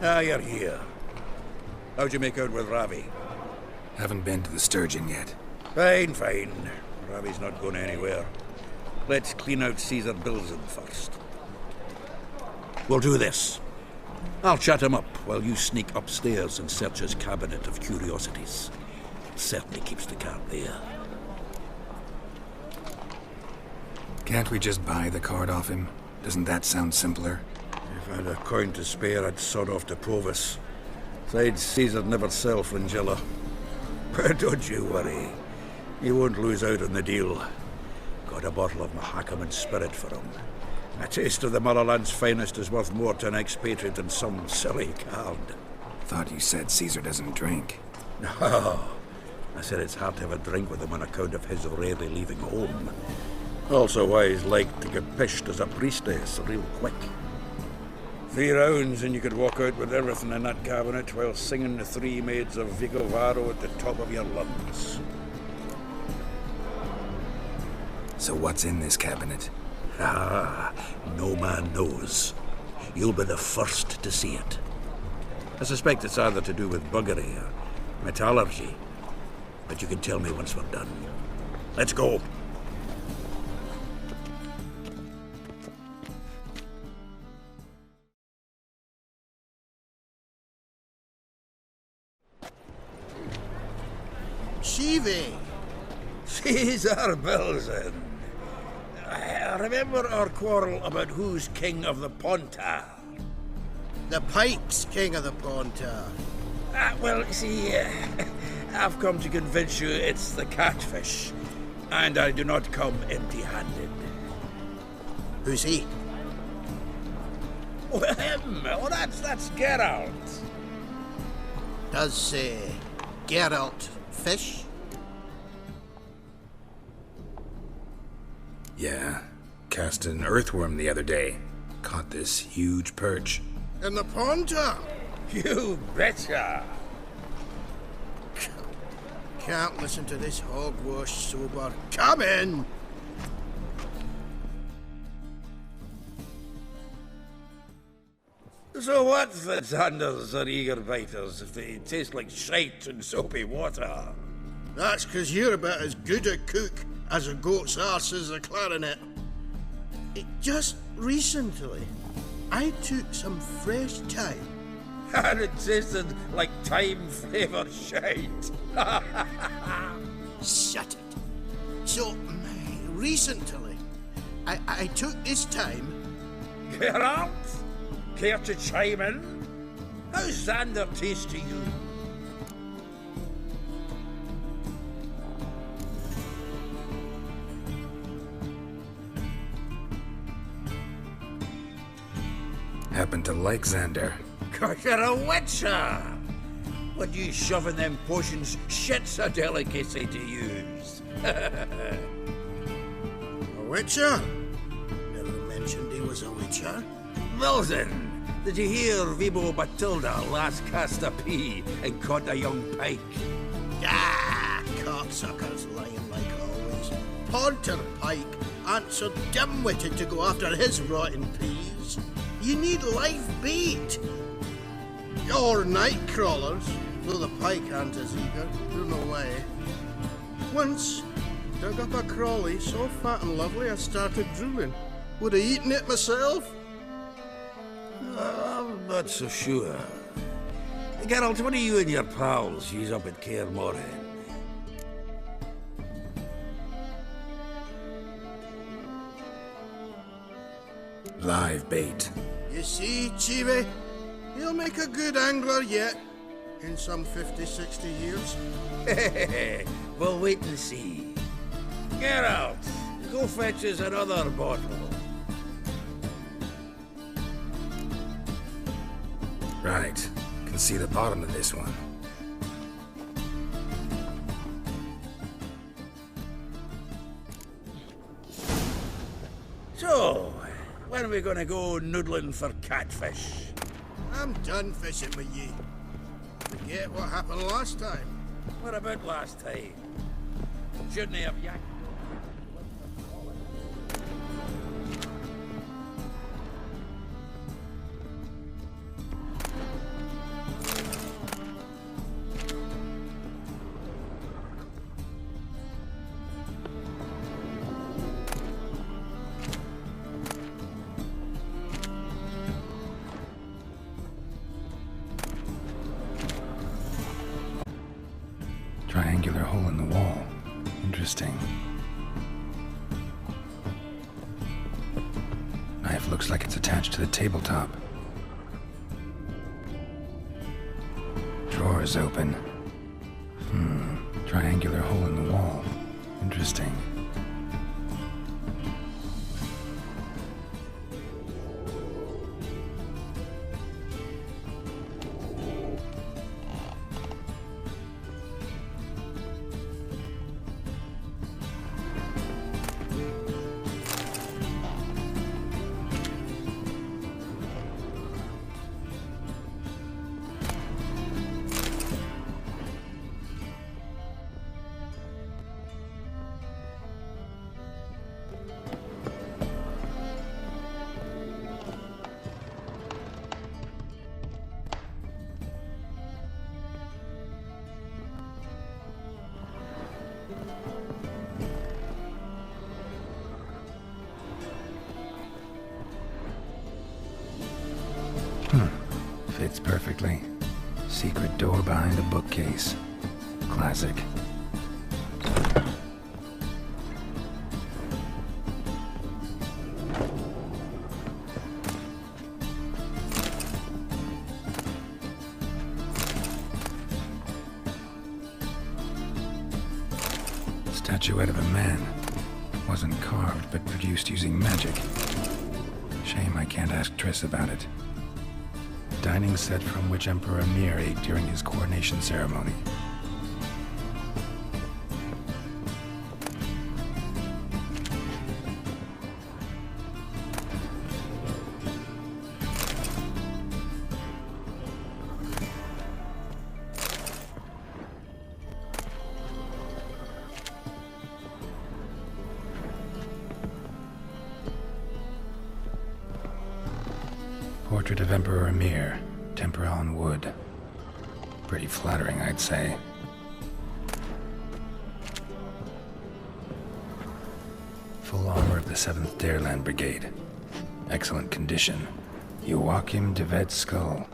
Ah, you're here. How'd you make out with Ravi? Haven't been to the Sturgeon yet. Fine, fine. Ravi's not going anywhere. Let's clean out Caesar Bilzen first. We'll do this. I'll chat him up while you sneak upstairs and search his cabinet of curiosities. Certainly keeps the card there. Can't we just buy the card off him? Doesn't that sound simpler? If I had a coin to spare, I'd sod off to Provis. Besides, Caesar'd never sell Fringilla. But don't you worry. You won't lose out on the deal. Got a bottle of Mahakaman spirit for him. A taste of the motherland's finest is worth more to an expatriate than some silly card. Thought you said Caesar doesn't drink. No. I said it's hard to have a drink with him on account of his rarely leaving home. Also why he's like to get pished as a priestess real quick. 3 rounds and you could walk out with everything in that cabinet while singing the 3 maids of Vigovaro at the top of your lungs. So what's in this cabinet? Ah, no man knows. You'll be the first to see it. I suspect it's either to do with buggery or metallurgy. But you can tell me once we're done. Let's go. Shivi! Caesar Bilzen. Remember our quarrel about who's king of the Pontar? The Pike's king of the Pontar. Well, see, I've come to convince you it's the catfish. And I do not come empty-handed. Who's he? Well, him. Oh, that's Geralt. Does Geralt fish? Yeah. Cast an earthworm the other day. Caught this huge perch. In the Pontar? You betcha. Can't listen to this hogwash sober. Come in! So what the Xanders are eager biters if they taste like shite and soapy water? That's 'cause you're about as good a cook as a goat's arse is a clarinet. Just recently, I took some fresh thyme. And it tasted like thyme-flavoured shite. Shut it. So, recently, I took this thyme. Geralt? Care to chime in? How's Xander taste to you? Happen to like Xander. 'Cause you're a witcher! What you shoving them potions, shit's a delicacy to use. A witcher? Never mentioned he was a witcher. Bilzen, did you hear Vibo Batilda last cast a pea and caught a young pike? Ah, cocksuckers lying like always. Pontar Pike aren't so dim-witted to go after his rotten peas. You need live bait. Or night crawlers, though the pike aren't as eager. Run away. Once, dug up a crawly so fat and lovely I started drooling. Would have eaten it myself. I'm not so sure. Geralt, what do you and your pals use up at Kaer Morhen? Live bait. You see, Chibi, he'll make a good angler yet. In some 50, 60 years. We'll wait and see. Geralt, go fetch us another bottle. Right. Can see the bottom of this one. So, when are we gonna go noodling for catfish? I'm done fishing with ye. Forget what happened last time. What about last time? Shouldn't he have yanked? Triangular hole in the wall. Interesting. Knife looks like it's attached to the tabletop. Drawer is open. Triangular hole in the wall. Interesting. Fits perfectly. Secret door behind a bookcase. Classic. Statuette of a man. Wasn't carved, but produced using magic. Shame I can't ask Triss about it. Dining set from which Emperor Mir ate during his coronation ceremony. Portrait of Emperor Mir, tempera on wood. Pretty flattering, I'd say. Full armor of the 7th Dareland Brigade. Excellent condition. Joachim de Ved's skull.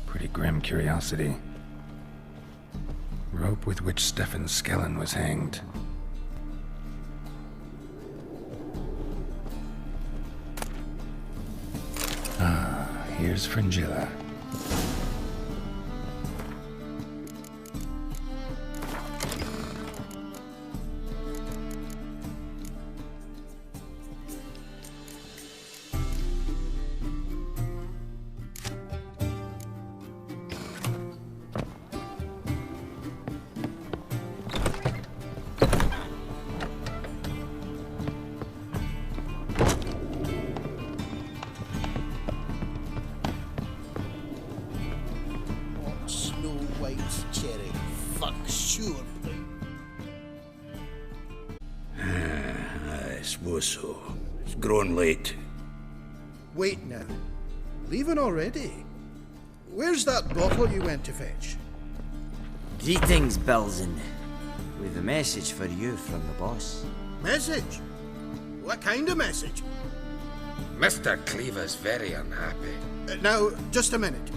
Pretty grim curiosity. Rope with which Stefan Skellen was hanged. Here's Fringilla. Cherry. Fuck, sure. I suppose so. It's grown late. Wait now. Leaving already? Where's that bottle you went to fetch? Greetings, Belzen. We've a message for you from the boss. Message? What kind of message? Mr. Cleaver's very unhappy. Now, just a minute.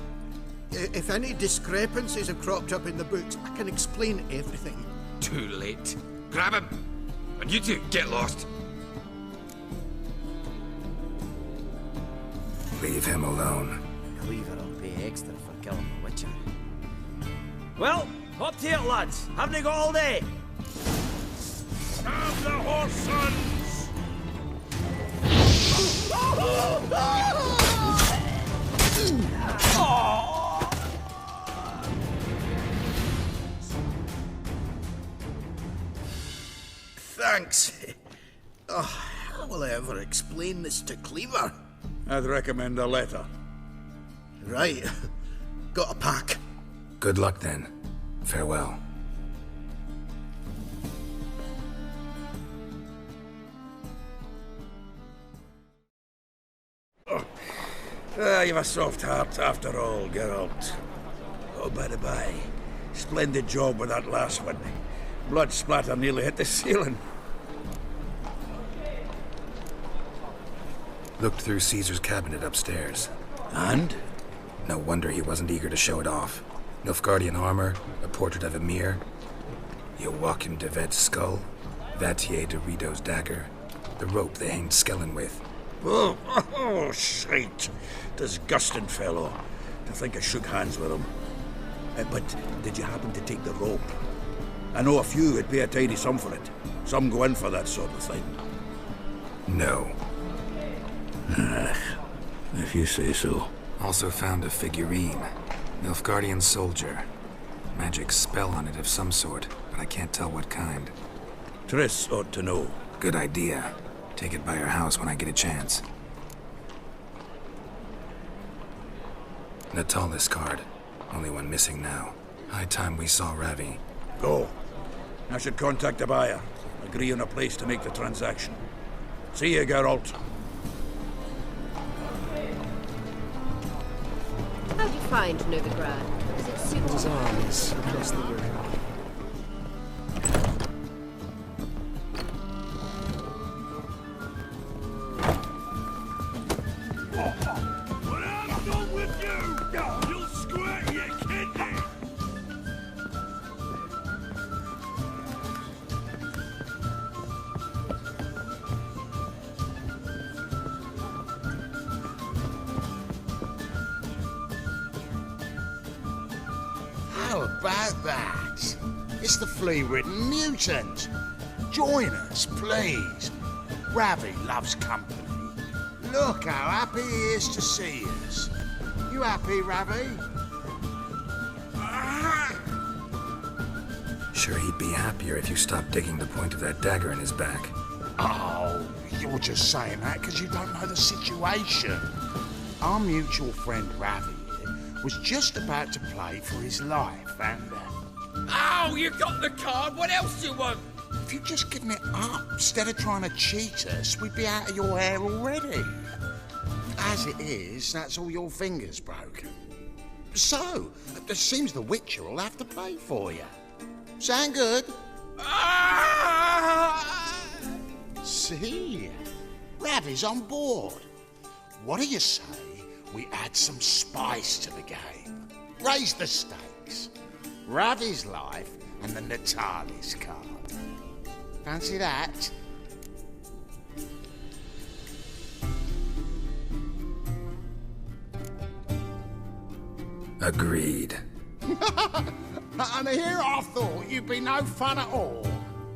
If any discrepancies have cropped up in the books, I can explain everything. Too late. Grab him! And you two, get lost. Leave him alone. Cleaver will pay extra for killing the Witcher. Well, up to it, lads. Haven't you got all day? Have the horse sons! Thanks. Oh, how will I ever explain this to Cleaver? I'd recommend a letter. Right. Got a pack. Good luck then. Farewell. You've a soft heart after all, Geralt. Oh, by the by, splendid job with that last one. Blood splatter nearly hit the ceiling. Looked through Caesar's cabinet upstairs. And? No wonder he wasn't eager to show it off. Nilfgaardian armor, a portrait of Emir, Joachim de Vet's skull, Vatier de Rideau's dagger, the rope they hanged Skellen with. Oh, shite. Disgusting fellow. To think I shook hands with him. But did you happen to take the rope? I know a few would pay a tidy sum for it. Some go in for that sort of thing. No. If you say so. Also found a figurine. Nilfgaardian soldier. Magic spell on it of some sort, but I can't tell what kind. Triss ought to know. Good idea. Take it by her house when I get a chance. Natalis card. Only one missing now. High time we saw Ravi. Go. I should contact the buyer. Agree on a place to make the transaction. See you, Geralt. How'd you find Novigrad? Does it suit His arms across the room. When I'm done with you, you'll squirt your kidney! How about that? It's the flea-ridden mutant. Join us, please. Ravi loves company. Look how happy he is to see us. You happy, Ravi? Sure he'd be happier if you stopped digging the point of that dagger in his back. Oh, you're just saying that because you don't know the situation. Our mutual friend Ravi here was just about to play for his life, and Oh, you got the card. What else do you want? if you'd just given it up instead of trying to cheat us, we'd be out of your hair already. As it is, that's all your fingers broken. So, it seems the Witcher will have to pay for you. Sound good? See? Ravi's on board. What do you say we add some spice to the game? Raise the stakes. Ravi's life and the Natalis card. Fancy that? Agreed. And here I thought you'd be no fun at all.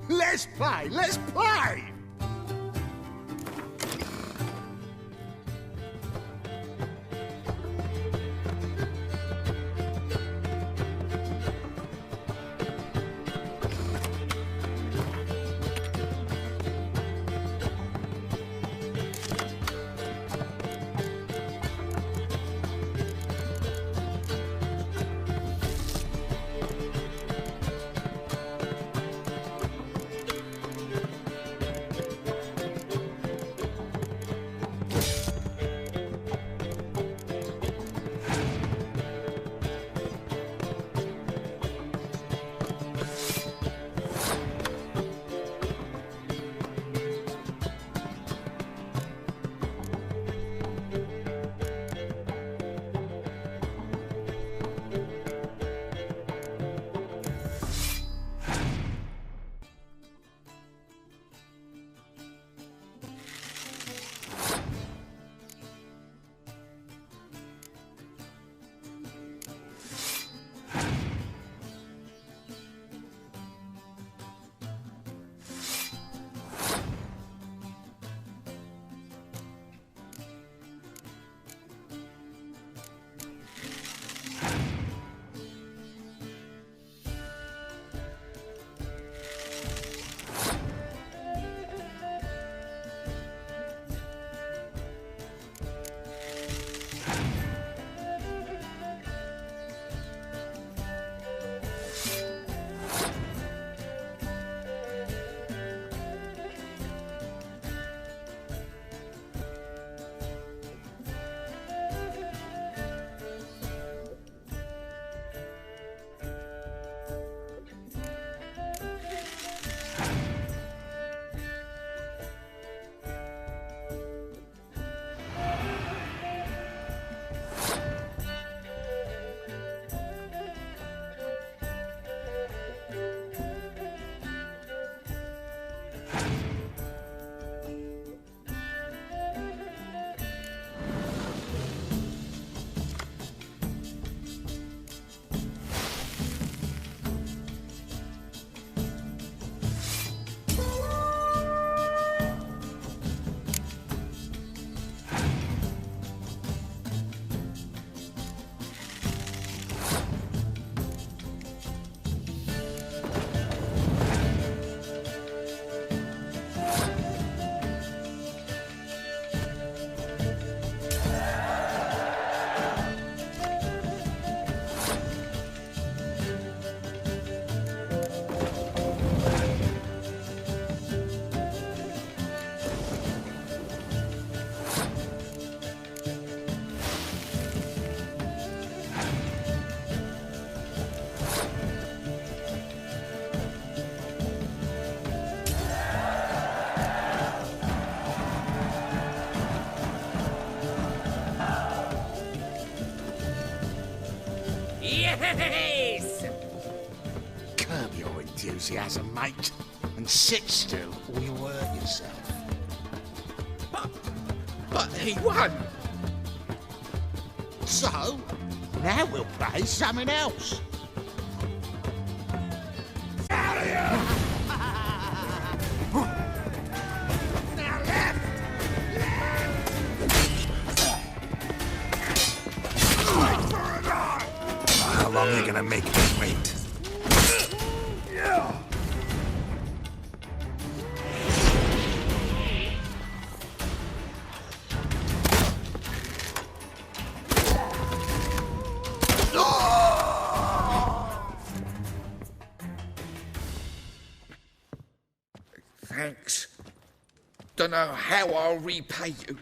Let's play, let's play! enthusiasm, mate. And sit still or you'll hurt yourself. But he won. So, now we'll play something else. How long are you gonna make me wait? Thanks. Don't know how I'll repay you.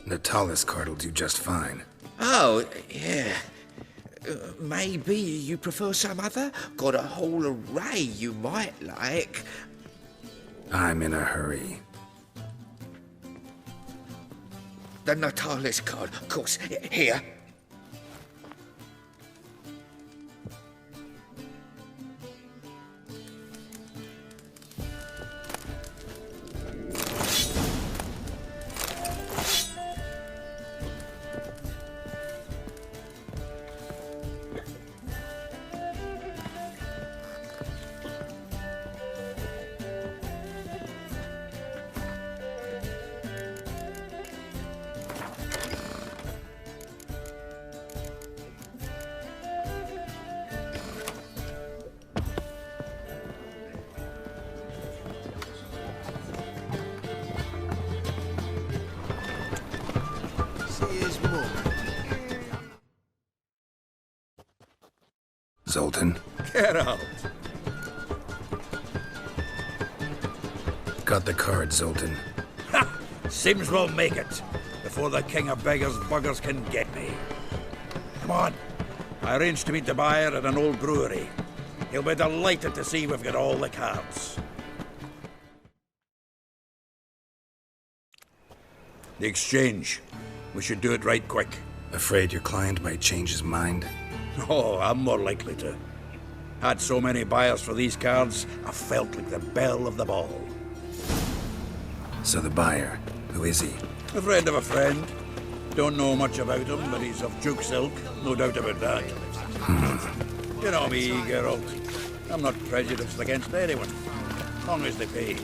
Natalis card'll do just fine. Oh, yeah. Maybe you prefer some other? Got a whole array you might like. I'm in a hurry. The Natalis card, of course. Here. Zoltan, Get out. got the card, Zoltan. Ha! Seems we'll make it before the king of beggars buggers can get me. Come on. I arranged to meet the buyer at an old brewery. He'll be delighted to see we've got all the cards. The exchange. We should do it right quick. Afraid your client might change his mind? Oh, I'm more likely to. Had so many buyers for these cards, I felt like the belle of the ball. So the buyer, who is he? A friend of a friend. Don't know much about him, but he's of Duke's ilk, no doubt about that. You know me, Geralt. I'm not prejudiced against anyone, as long as they pay.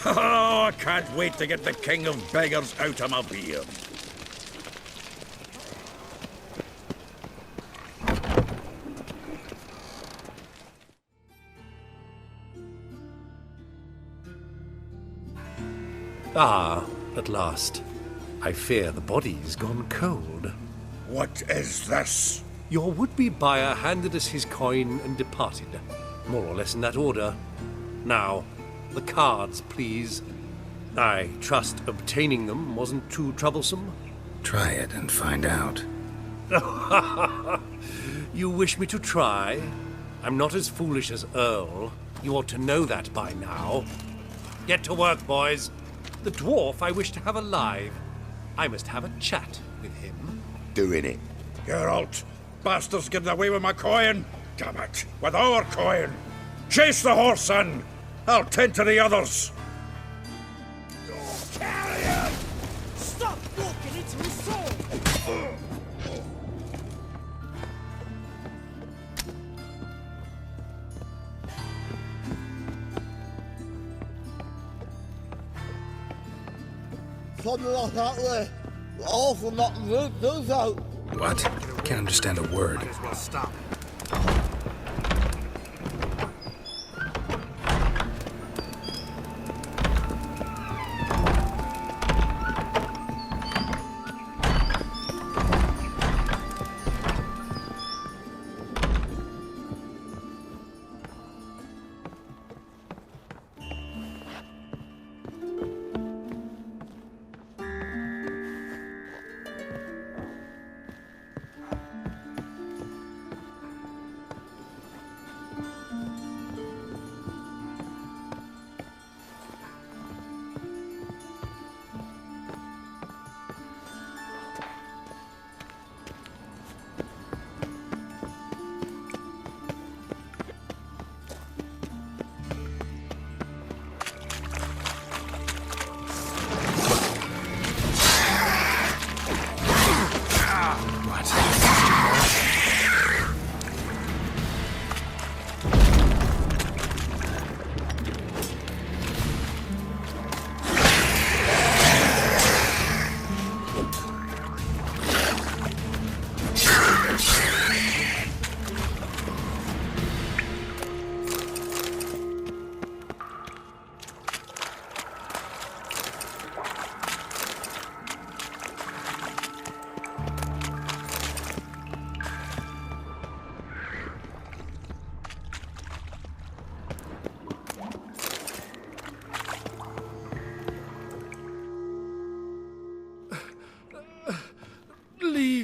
Oh, I can't wait to get the king of beggars out of my beard. Ah, at last. I fear the body's gone cold. What is this? Your would-be buyer handed us his coin and departed, more or less in that order. Now, the cards, please. I trust obtaining them wasn't too troublesome? Try it and find out. You wish me to try? I'm not as foolish as Earl. You ought to know that by now. Get to work, boys. The dwarf I wish to have alive. I must have a chat with him. Doing it. Geralt, bastards getting away with my coin. Damn it, with our coin. Chase the horse, son. I'll tend to the others. Carry him! Stop walking into his soul! Something like that way. Awful not rude, do so. What? Can't understand a word. Might as well stop.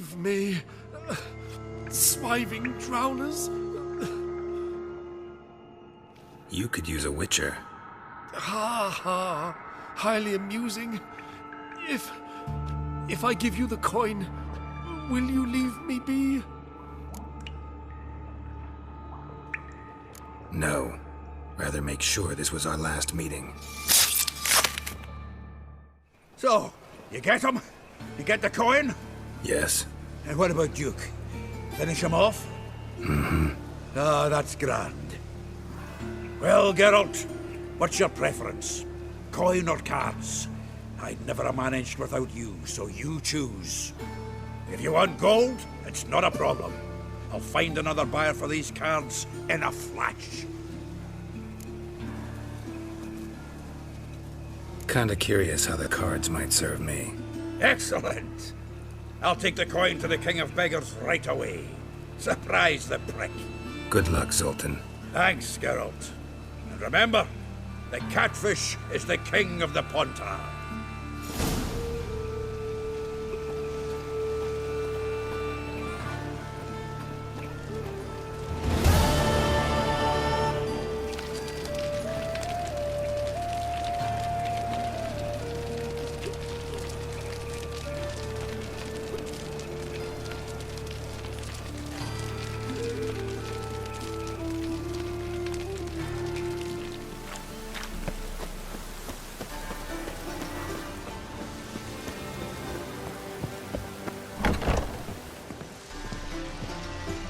leave me. Swiving drowners. You could use a witcher. Ha ha. Highly amusing. If I give you the coin, will you leave me be? No. Rather make sure this was our last meeting. So, you get him? You get the coin? Yes. And what about Duke? Finish him off? Mm-hmm. Ah, that's grand. Well, Geralt, what's your preference? Coin or cards? I'd never have managed without you, so you choose. If you want gold, it's not a problem. I'll find another buyer for these cards in a flash. Kinda curious how the cards might serve me. Excellent. I'll take the coin to the King of Beggars right away. Surprise the prick. Good luck, Sultan. Thanks, Geralt. And remember, the catfish is the king of the Pontar.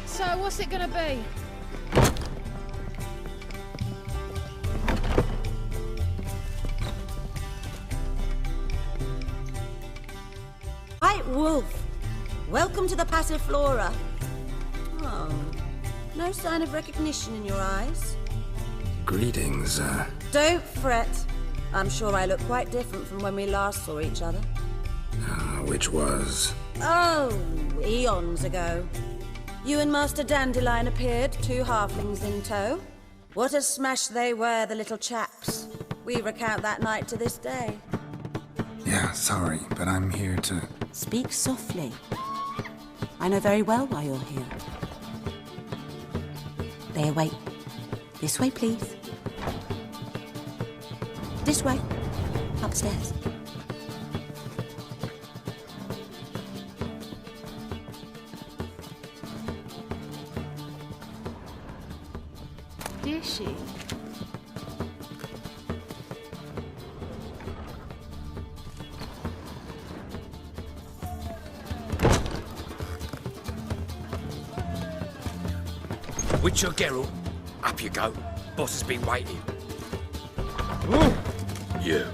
So, what's it gonna be? White Wolf, welcome to the Passiflora. Oh, no sign of recognition in your eyes. Greetings, Don't fret. I'm sure I look quite different from when we last saw each other. which was... Oh, eons ago. You and Master Dandelion appeared, 2 halflings in tow. What a smash they were, the little chaps. We recount that night to this day. Yeah, sorry, but I'm here to... Speak softly. I know very well why you're here. There, wait. This way, please. This way. Upstairs. Did she? Witcher Geralt, up you go. Boss has been waiting. You.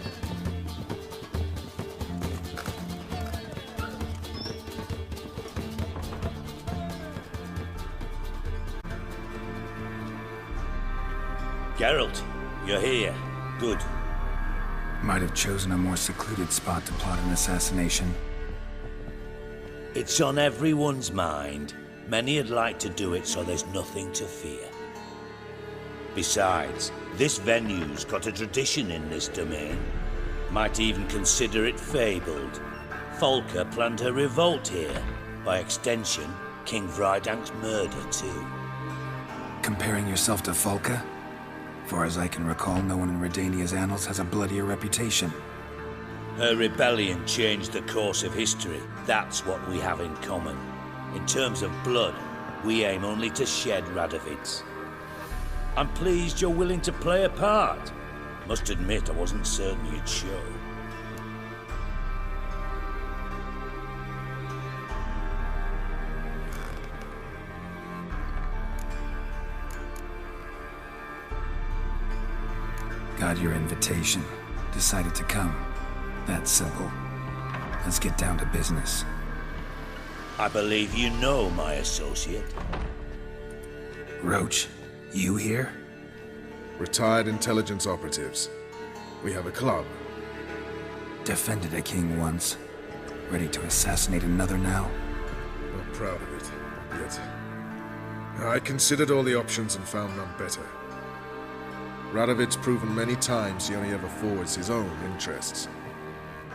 Geralt, you're here. Good. Might have chosen a more secluded spot to plot an assassination. It's on everyone's mind. Many would like to do it, so there's nothing to fear. Besides, this venue's got a tradition in this domain. Might even consider it fabled. Folka planned her revolt here. By extension, King Vrydank's murder too. Comparing yourself to Folka? Far as I can recall, no one in Redania's annals has a bloodier reputation. Her rebellion changed the course of history. That's what we have in common. In terms of blood, we aim only to shed Radovid's. I'm pleased you're willing to play a part. Must admit, I wasn't certain you'd show. Got your invitation. Decided to come. That's simple. Let's get down to business. I believe you know my associate. Roach, you here? Retired intelligence operatives. We have a club. Defended a king once. Ready to assassinate another now? Not proud of it, yet. I considered all the options and found none better. Radovid's proven many times he only ever forwards his own interests.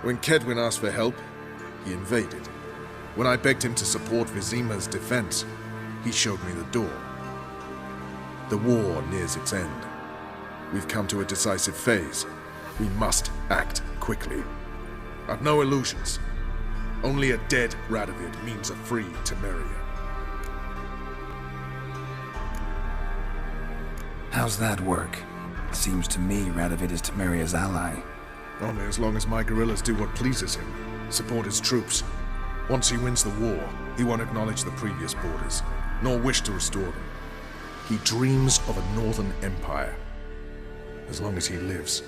When Kedwin asked for help, he invaded. When I begged him to support Vizima's defense, he showed me the door. The war nears its end. We've come to a decisive phase. We must act quickly. I've no illusions. Only a dead Radovid means a free Temeria. How's that work? Seems to me Radovid is Temeria's ally. Only as long as my guerrillas do what pleases him, support his troops. Once he wins the war, he won't acknowledge the previous borders, nor wish to restore them. He dreams of a northern empire. As long as he lives,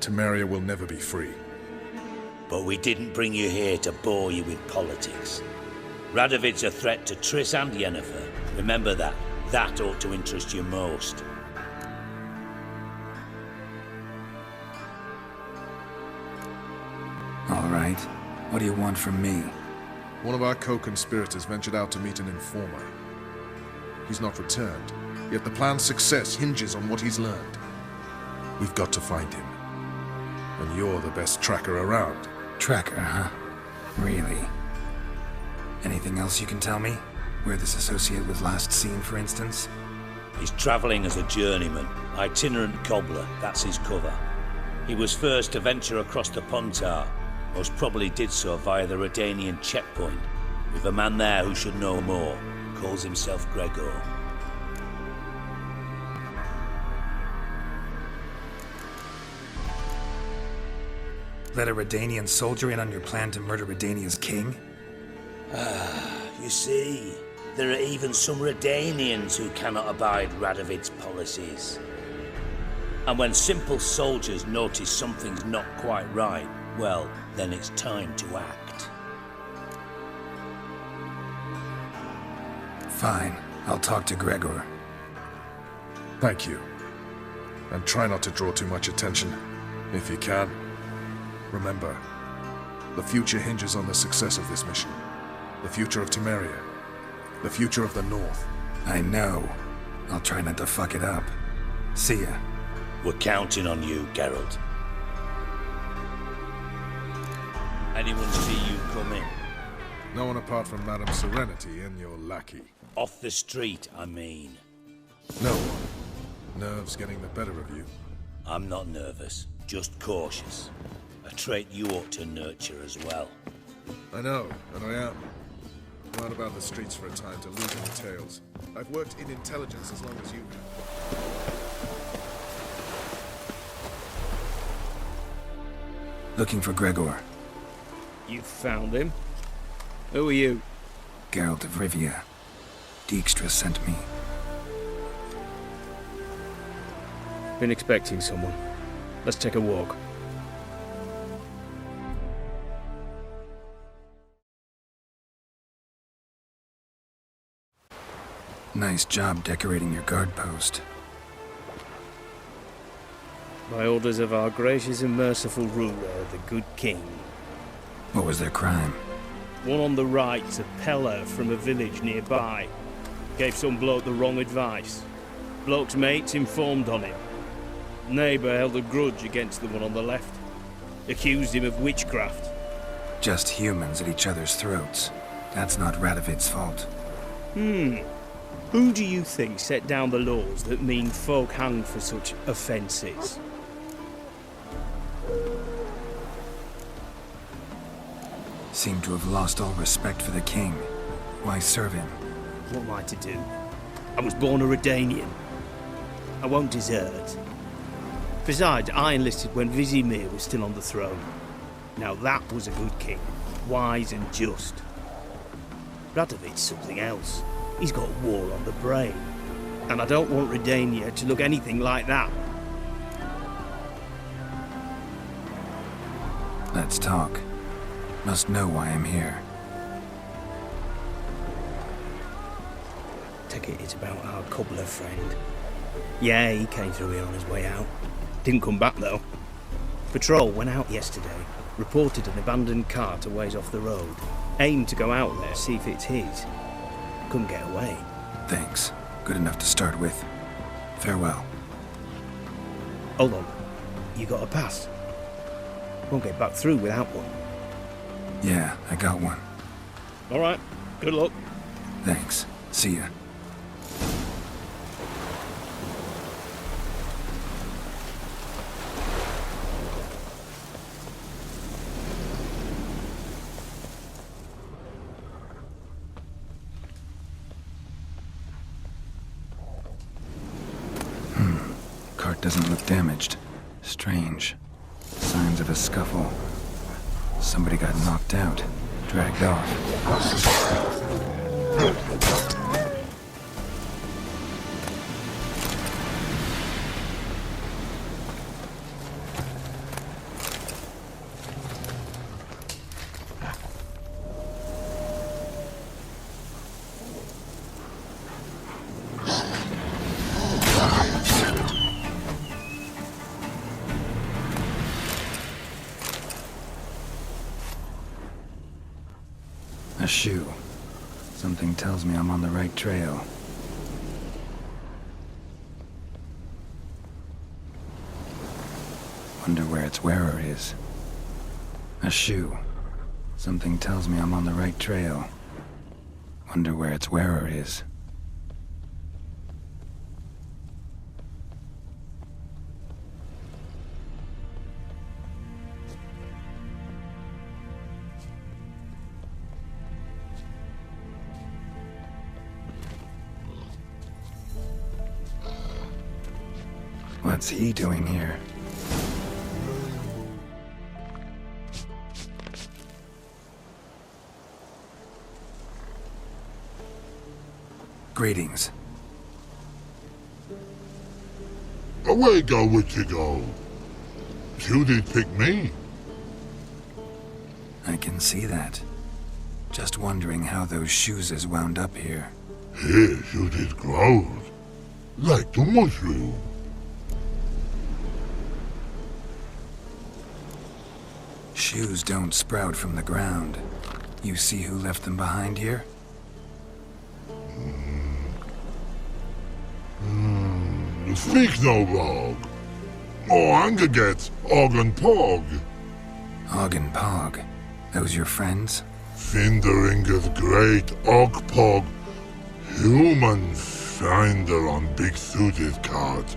Temeria will never be free. But we didn't bring you here to bore you with politics. Radovid's a threat to Triss and Yennefer. Remember that. That ought to interest you most. All right. What do you want from me? One of our co-conspirators ventured out to meet an informer. He's not returned, yet the plan's success hinges on what he's learned. We've got to find him. And you're the best tracker around. Tracker, huh? Really? Anything else you can tell me? Where this associate was last seen, for instance? He's travelling as a journeyman, itinerant cobbler, that's his cover. He was first to venture across the Pontar. Most probably did so via the Redanian checkpoint. With a man there who should know more. Calls himself Gregor. Let a Redanian soldier in on your plan to murder Redania's king? You see, there are even some Redanians who cannot abide Radovid's policies. And when simple soldiers notice something's not quite right, well, then it's time to act. Fine. I'll talk to Gregor. Thank you. And try not to draw too much attention, if you can. Remember, the future hinges on the success of this mission. The future of Temeria. The future of the North. I know. I'll try not to fuck it up. See ya. We're counting on you, Geralt. Anyone see you come in? No one apart from Madame Serenity and your lackey. Off the street, I mean. No one. Nerves getting the better of you. I'm not nervous, just cautious. A trait you ought to nurture as well. I know, and I am. I'm out about the streets for a time to lose any tales. I've worked in intelligence as long as you have. Looking for Gregor. You found him? Who are you? Geralt of Rivia. Dijkstra sent me. Been expecting someone. Let's take a walk. Nice job decorating your guard post. By orders of our gracious and merciful ruler, the good king. What was their crime? One on the right's a peller from a village nearby. Gave some bloke the wrong advice. Bloke's mates informed on him. Neighbour held a grudge against the one on the left. Accused him of witchcraft. Just humans at each other's throats. That's not Radovid's fault. Who do you think set down the laws that mean folk hang for such offences? Seem to have lost all respect for the king. Why serve him? What am I to do? I was born a Redanian. I won't desert. Besides, I enlisted when Vizimir was still on the throne. Now that was a good king, wise and just. Radovid's something else. He's got war on the brain. And I don't want Redania to look anything like that. Let's talk. Must know why I'm here. Take it it's about our cobbler friend. Yeah, he came through here on his way out. Didn't come back though. Patrol went out yesterday. Reported an abandoned cart a ways off the road. Aimed to go out there, see if it's his. Couldn't get away. Thanks. Good enough to start with. Farewell. Hold on. You got a pass? Won't get back through without one. Yeah, I got one. All right. Good luck. Thanks. See ya. Cart doesn't look damaged. Strange. Signs of a scuffle. Somebody got knocked out, dragged off. A shoe. Something tells me I'm on the right trail. Wonder where its wearer is. A shoe. Something tells me I'm on the right trail. Wonder where its wearer is. What's he doing here? Greetings. Away go with you go. You did pick me. I can see that. Just wondering how those shoes is wound up here. Here you did grow. Like the mushroom. Shoes don't sprout from the ground. You see who left them behind here? Speak no wrong. Oh, anger gets Og and Pog. Og and Pog. Those your friends? Finderinger's great Og Pog. Human finder on big suited cart.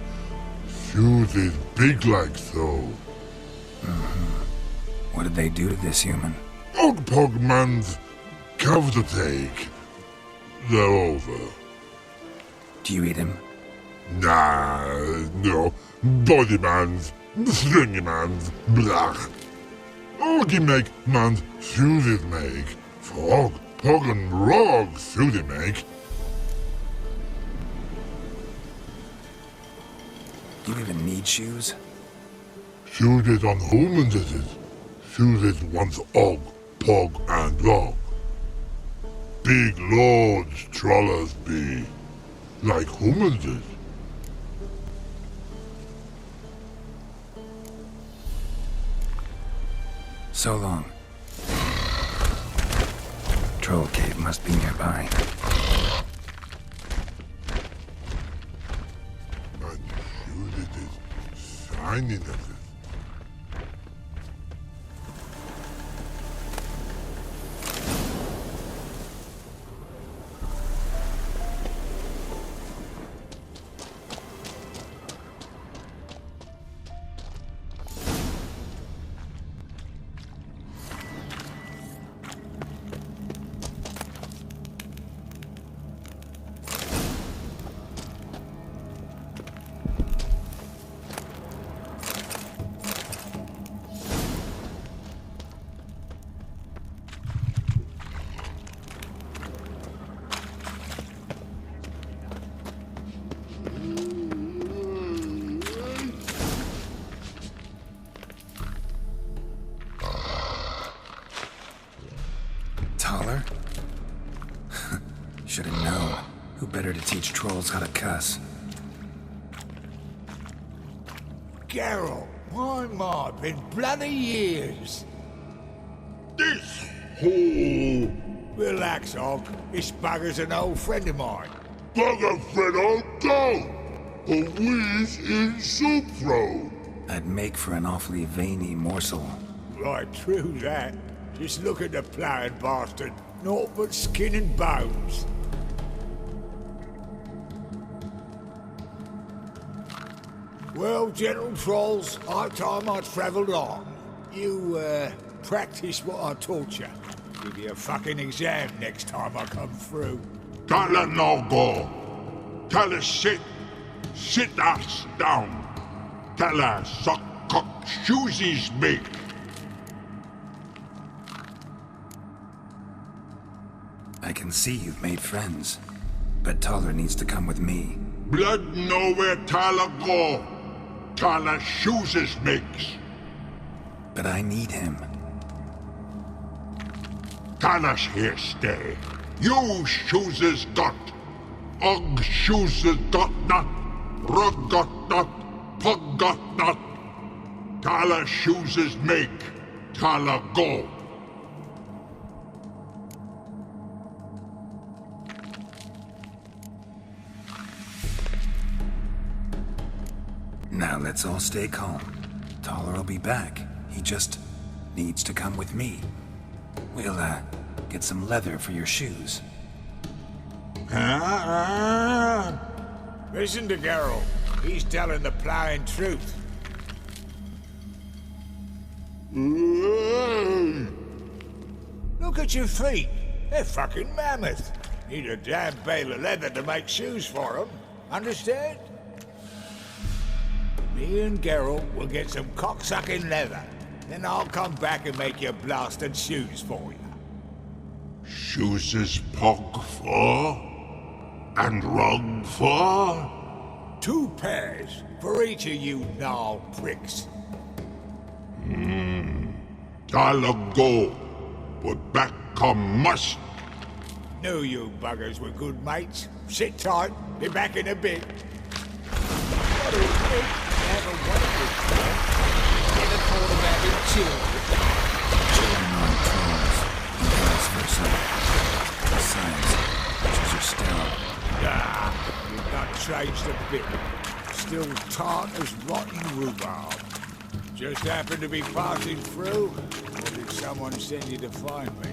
Shoes is big like so. What did they do to this human? Og Pog man's cover to take. They're over. Do you eat him? Nah, no. Body man's, stringy man's, blah. Oggy make man's shoes make. Frog, Pog and Rog shoes make. Do you even need shoes? Shoes is on humans is it. Shoes is once Og, Pog and Rog. Big lords trollers be. Like humans is. So long. Troll cave must be nearby. Man, shoes it is shining at it. Taller? Should have known. Who better to teach trolls how to cuss? Geralt, my ma, been bloody years. This hole. Relax, Og. This bugger's an old friend of mine. Bugger friend I'll go. A wheeze in soup throw. I'd make for an awfully veiny morsel. Right, true that. Just look at the ploughing bastard. Naught but skin and bones. Well, gentle trolls, high time I travelled on. You, practice what I taught you. Give you a fucking exam next time I come through. Tala no go. Tala sit. Sit ass down. Tala suck cock shoesies make. I can see you've made friends, but Taller needs to come with me. Blood know where Tala go. Tala shoeses makes. But I need him. Tala's here stay. You shoeses got. Og shoeses got not. Rug got not. Pug got not. Tala shoeses make. Tala go. Now let's all stay calm. Taller will be back. He just needs to come with me. We'll, get some leather for your shoes. Listen to Geralt. He's telling the ploughing truth. Look at your feet. They're fucking mammoth. Need a damn bale of leather to make shoes for them. Understand? Me and Geralt will get some cocksucking leather. Then I'll come back and make your blasted shoes for you. Shoeses pug for? And rug for? 2 pairs for each of you gnarled pricks. Tala go. But back come must. Knew you buggers were good mates. Sit tight. Be back in a bit. What a week. Have a wonderful time. Never thought about it children. Children aren't trolls, and vice versa. Besides, witches are still... You've not changed a bit. Still tart as rotten rhubarb. Just happened to be passing through, or did someone send you to find me?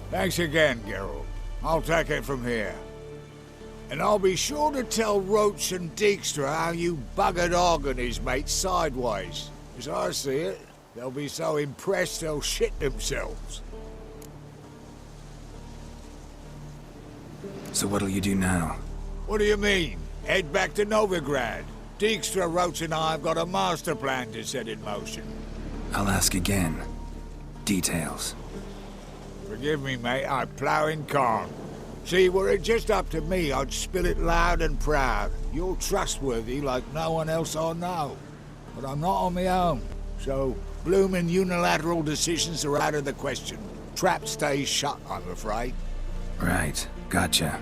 Thanks again, Geralt. I'll take it from here. And I'll be sure to tell Roach and Dijkstra how you buggered Og and his mates sideways. As I see it, they'll be so impressed they'll shit themselves. So what'll you do now? What do you mean? Head back to Novigrad. Dijkstra, Roach and I have got a master plan to set in motion. I'll ask again. Details. Forgive me, mate, I plough in calm. See, were it just up to me, I'd spill it loud and proud. You're trustworthy like no one else I know. But I'm not on my own, so bloomin' unilateral decisions are out of the question. Trap stays shut, I'm afraid. Right, gotcha.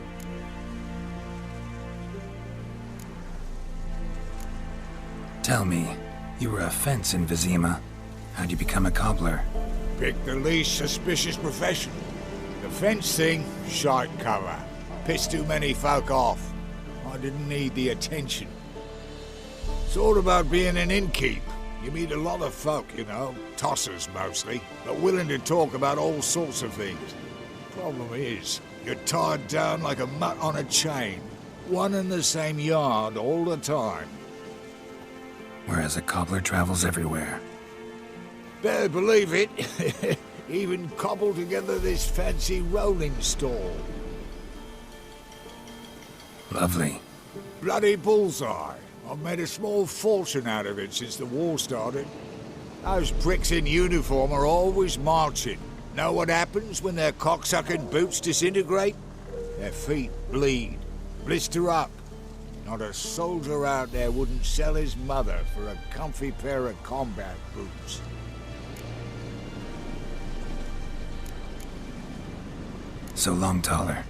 Tell me, you were a fence in Vizima. How'd you become a cobbler? Pick the least suspicious profession. The fence thing, shite cover. Pissed too many folk off. I didn't need the attention. It's all about being an innkeep. You meet a lot of folk, you know, tossers mostly, but willing to talk about all sorts of things. Problem is, you're tied down like a mutt on a chain. One and the same yard all the time. Whereas a cobbler travels everywhere. Better believe it. Even cobbled together this fancy rolling stall. Lovely. Bloody bullseye. I've made a small fortune out of it since the war started. Those pricks in uniform are always marching. Know what happens when their cocksucking boots disintegrate? Their feet bleed, blister up. Not a soldier out there wouldn't sell his mother for a comfy pair of combat boots. So long, Taller.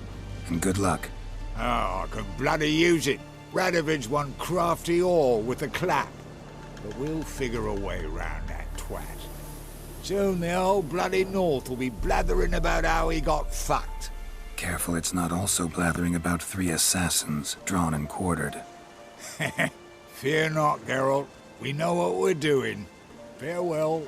And good luck. Oh, I can bloody use it. Radovid's one crafty all with a clap. But we'll figure a way round that twat. Soon the whole bloody North will be blathering about how he got fucked. Careful it's not also blathering about 3 assassins, drawn and quartered. Fear not, Geralt. We know what we're doing. Farewell.